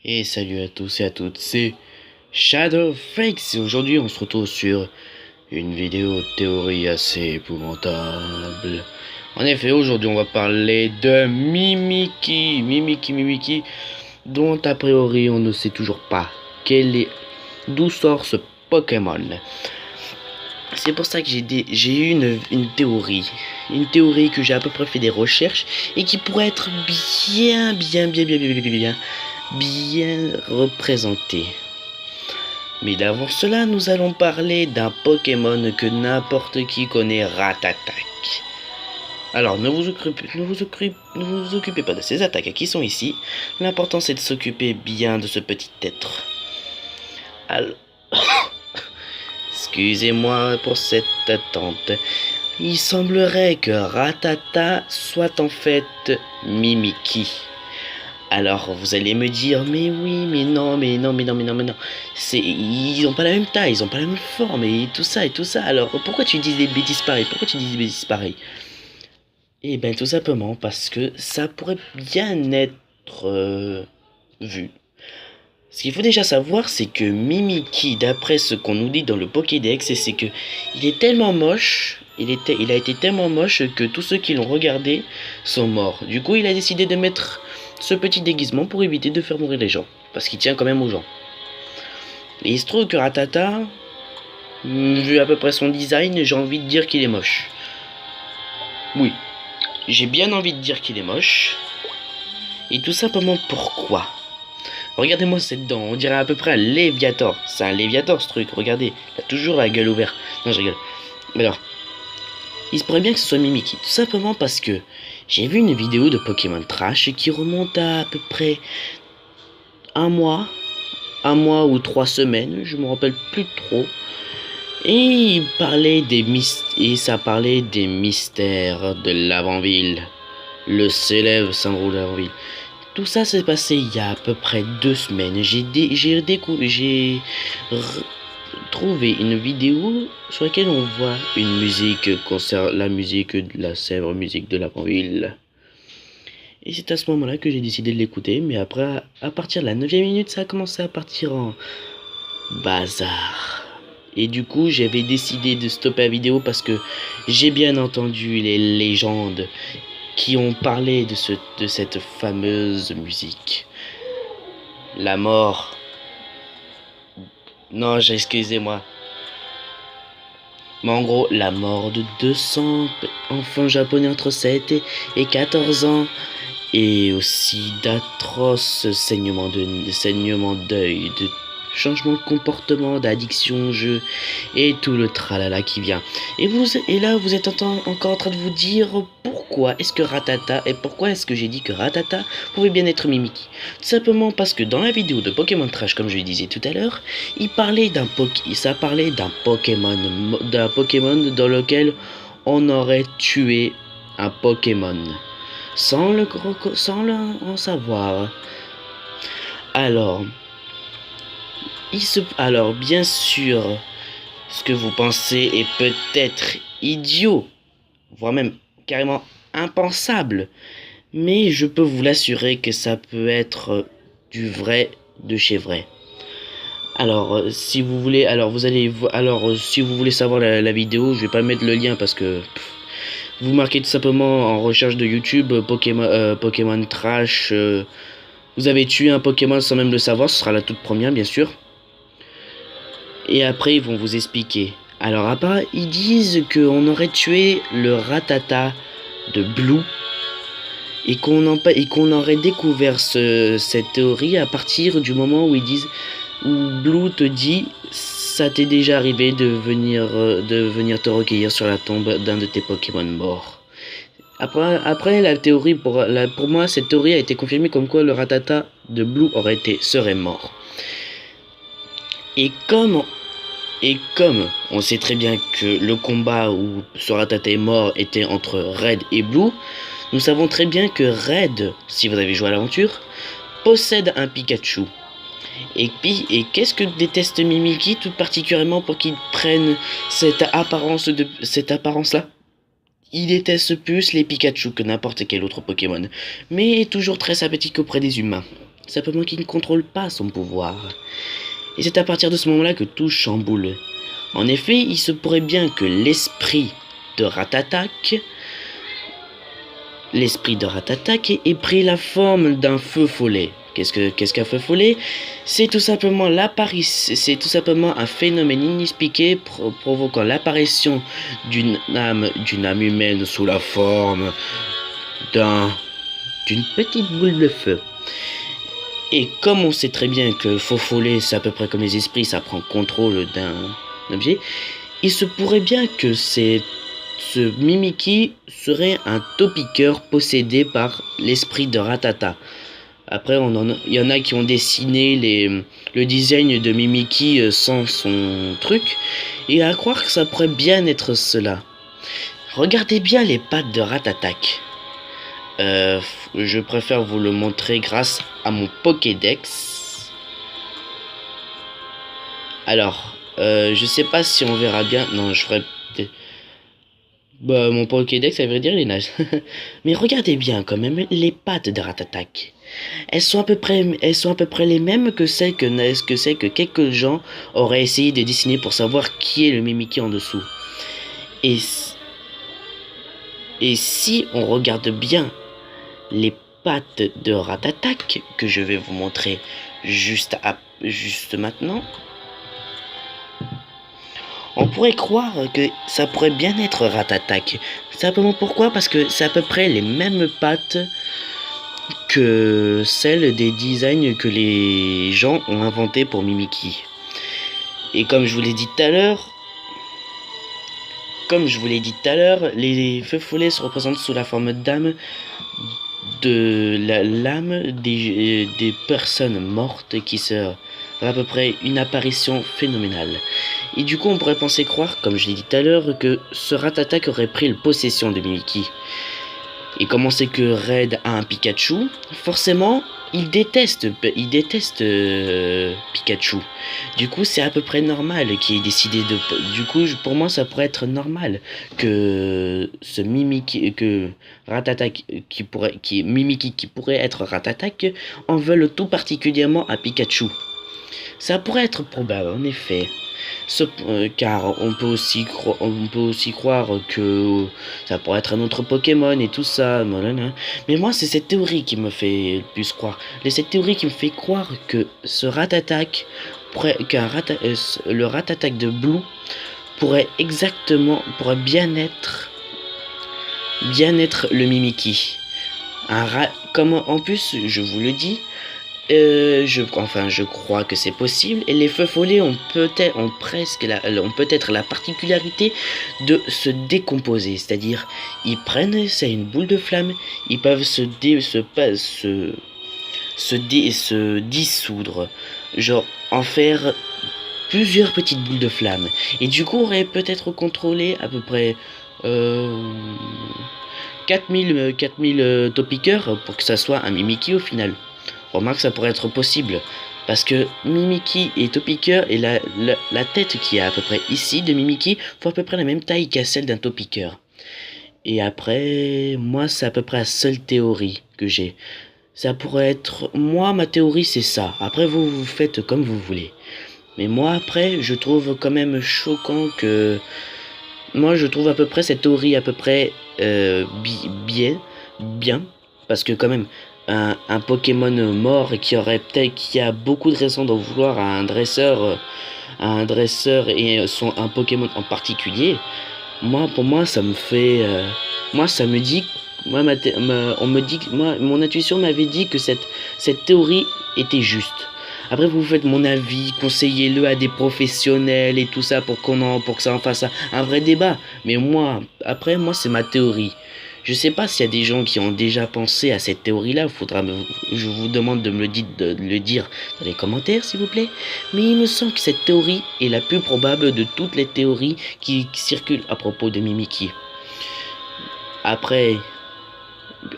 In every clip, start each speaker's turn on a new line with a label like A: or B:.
A: Et salut à tous et à toutes, c'est ShadowFakes et aujourd'hui on se retrouve sur une vidéo de théorie assez épouvantable. En effet, aujourd'hui on va parler de Mimikyu, dont a priori on ne sait toujours pas d'où sort ce Pokémon. C'est pour ça que j'ai eu une théorie que j'ai à peu près fait des recherches et qui pourrait être bien représentée. Mais d'avant cela, nous allons parler d'un Pokémon que n'importe qui connaît, Ratatak. Alors, ne vous occupez pas de ces attaques qui sont ici. L'important c'est de s'occuper bien de ce petit être. Alors... Excusez-moi pour cette attente. Il semblerait que Rattata soit en fait Mimikyu. Alors vous allez me dire, mais oui, mais non. Ils ont pas la même taille, ils ont pas la même forme et tout ça. Alors pourquoi tu dis des bêtises pareilles? Eh ben tout simplement parce que ça pourrait bien être vu. Ce qu'il faut déjà savoir, c'est que Mimikyu, d'après ce qu'on nous dit dans le Pokédex, c'est que il est tellement moche, il a été tellement moche que tous ceux qui l'ont regardé sont morts. Du coup, il a décidé de mettre ce petit déguisement pour éviter de faire mourir les gens, parce qu'il tient quand même aux gens. Et il se trouve que Rattata, vu à peu près son design, j'ai envie de dire qu'il est moche. Oui, j'ai bien envie de dire qu'il est moche. Et tout simplement pourquoi? Regardez-moi cette dent, on dirait à peu près un Léviator. C'est un Léviator ce truc, regardez. Il a toujours la gueule ouverte. Non, je rigole. Alors, il se pourrait bien que ce soit Mimikyu. Tout simplement parce que j'ai vu une vidéo de Pokémon Trash qui remonte à peu près un mois ou 3 semaines, je me rappelle plus trop. Et ça parlait des mystères de Lavanville. Le célèbre syndrome de Lavanville. Tout ça s'est passé il y a à peu près 2 semaines. J'ai trouvé une vidéo sur laquelle on voit une musique concernant la musique de la célèbre musique de Lavanville. Et c'est à ce moment-là que j'ai décidé de l'écouter. Mais après, à partir de la 9e minute, ça a commencé à partir en bazar. Et du coup, j'avais décidé de stopper la vidéo parce que j'ai bien entendu les légendes qui ont parlé de cette fameuse musique. La mort. Non, excusez-moi. Mais en gros, la mort de 200 enfants japonais entre 7 et 14 ans. Et aussi d'atroces saignements d'œil, de changement de comportement, d'addiction au jeu et tout le tralala qui vient. Et là, vous êtes encore en train de vous dire pourquoi est-ce que j'ai dit que Rattata pouvait bien être Mimikyu. Tout simplement parce que dans la vidéo de Pokémon Trash, comme je le disais tout à l'heure, ça parlait d'un Pokémon dans lequel on aurait tué un Pokémon sans en savoir. Alors, bien sûr, ce que vous pensez est peut-être idiot, voire même carrément impensable, mais je peux vous l'assurer que ça peut être du vrai de chez vrai. Alors, si vous voulez, si vous voulez savoir la vidéo, je vais pas mettre le lien parce que vous marquez tout simplement en recherche de YouTube Pokémon Trash. Vous avez tué un Pokémon sans même le savoir, ce sera la toute première bien sûr. Et après ils vont vous expliquer. Alors à part, ils disent qu'on aurait tué le Rattata de Blue et qu'on aurait découvert cette théorie à partir du moment où Blue te dit ça t'est déjà arrivé de venir te recueillir sur la tombe d'un de tes Pokémon morts. Après la théorie pour moi cette théorie a été confirmée comme quoi le Rattata de Blue serait mort. Et comme on sait très bien que le combat où ce Rattata est mort était entre Red et Blue, nous savons très bien que Red, si vous avez joué à l'aventure, possède un Pikachu. Et qu'est-ce que déteste Mimikyu tout particulièrement pour qu'il prenne cette apparence-là? Il déteste plus les Pikachu que n'importe quel autre Pokémon, mais est toujours très sympathique auprès des humains. simplement qu'il ne contrôle pas son pouvoir. Et c'est à partir de ce moment-là que tout chamboule. En effet, il se pourrait bien que l'esprit de Ratatak ait pris la forme d'un feu follet. Qu'est-ce qu'un feu follet? C'est tout simplement un phénomène inexpliqué provoquant l'apparition d'une âme humaine sous la forme d'une petite boule de feu. Et comme on sait très bien que feu follet, c'est à peu près comme les esprits, ça prend contrôle d'un objet, il se pourrait bien que ce Mimiki serait un topiqueur possédé par l'esprit de Ratata. Après, il y en a qui ont dessiné le design de Mimiki sans son truc, et à croire que ça pourrait bien être cela. Regardez bien les pattes de Ratatak. Je préfère vous le montrer grâce à mon Pokédex. Alors, je sais pas si on verra bien. Non, je ferai peut-être... Bah, mon Pokédex, ça veut dire les nages. Mais regardez bien quand même les pattes de Ratatak. Elles sont à peu près les mêmes que celles que quelques gens auraient essayé de dessiner pour savoir qui est le Mimiki en dessous. Et si on regarde bien les pattes de Ratatak, que je vais vous montrer juste maintenant, on pourrait croire que ça pourrait bien être Ratatak. Simplement pourquoi? Parce que c'est à peu près les mêmes pattes que celles des designs que les gens ont inventés pour Mimiki. Et comme je vous l'ai dit tout à l'heure, les feux follets se représentent sous la forme d'âme de l'âme des personnes mortes qui seraient à peu près une apparition phénoménale. Et du coup, on pourrait croire, comme je l'ai dit tout à l'heure, que ce Ratatak aurait pris le possession de Mimiki. Et comme on sait que Red a un Pikachu, forcément, il déteste Pikachu. Du coup, c'est à peu près normal qu'il ait décidé de... Du coup, pour moi, ça pourrait être normal que ce Mimiki, que Ratatak, Mimiki qui pourrait être Ratatak, en veuille tout particulièrement à Pikachu. Ça pourrait être probable, en effet. Car on peut aussi croire que ça pourrait être un autre Pokémon et tout ça. Mais moi, c'est cette théorie qui me fait le plus croire. Cette théorie qui me fait croire que ce Ratatak, le Ratatak de Blue pourrait bien être le Mimiki. Comme en plus, je vous le dis, je crois que c'est possible. Et les feux follets ont peut-être la particularité de se décomposer. C'est-à-dire, c'est une boule de flamme, ils peuvent se dissoudre. Genre, en faire plusieurs petites boules de flamme. Et du coup, on aurait peut-être contrôlé à peu près 4000 Topiqueurs pour que ça soit un Mimiki au final. Remarque, ça pourrait être possible. Parce que Mimiki et Topiqueur et la tête qui est à peu près ici de Mimiki font à peu près la même taille qu'à celle d'un Topiqueur. Et après, moi, c'est à peu près la seule théorie que j'ai. Ça pourrait être... Moi, ma théorie, c'est ça. Après, vous faites comme vous voulez. Mais moi, après, je trouve quand même choquant que... Moi, je trouve à peu près cette théorie à peu près bien. Parce que quand même... Un Pokémon mort qui a beaucoup de raisons d'en vouloir à un dresseur et un Pokémon en particulier. Pour moi, ça me fait, ça me dit, on me dit, mon intuition m'avait dit que cette théorie était juste. Après, vous faites mon avis, conseillez-le à des professionnels et tout ça pour que ça en fasse un vrai débat. Mais moi, c'est ma théorie. Je sais pas s'il y a des gens qui ont déjà pensé à cette théorie-là. Je vous demande de me le dire dans les commentaires, s'il vous plaît. Mais il me semble que cette théorie est la plus probable de toutes les théories qui circulent à propos de Mimiki. Après,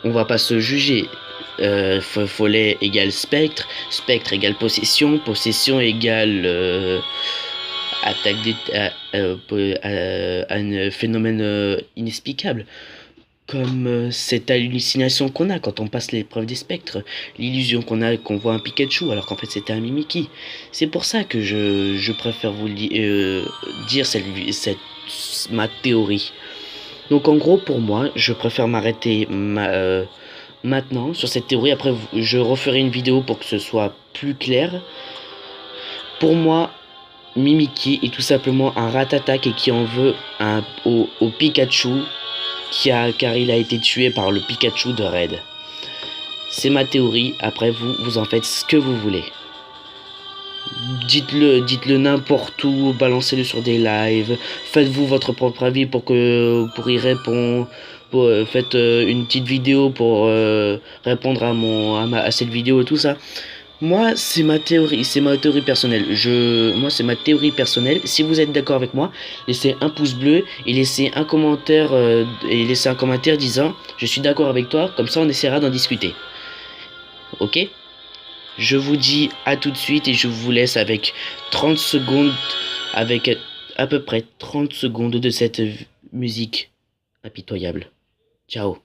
A: on va pas se juger. Follet égale spectre, spectre égale possession, possession égale attaque à un phénomène inexplicable. comme cette hallucination qu'on a quand on passe l'épreuve des spectres, l'illusion qu'on a qu'on voit un Pikachu alors qu'en fait c'était un Mimikyu. C'est pour ça que je préfère vous dire ma théorie. Donc en gros pour moi, je préfère m'arrêter maintenant sur cette théorie. Après je referai une vidéo pour que ce soit plus clair. Pour moi, Mimikyu est tout simplement un Ratatak et qui en veut au Pikachu car il a été tué par le Pikachu de Red. C'est ma théorie, après vous en faites ce que vous voulez. Dites-le n'importe où, balancez-le sur des lives, faites-vous votre propre avis pour y répondre. Faites une petite vidéo pour répondre à cette vidéo et tout ça. Moi, c'est ma théorie personnelle. Moi, c'est ma théorie personnelle. Si vous êtes d'accord avec moi, laissez un pouce bleu et laissez un commentaire disant je suis d'accord avec toi. Comme ça, on essaiera d'en discuter. Ok? Je vous dis à tout de suite et je vous laisse avec 30 secondes, avec à peu près 30 secondes de cette musique impitoyable. Ciao.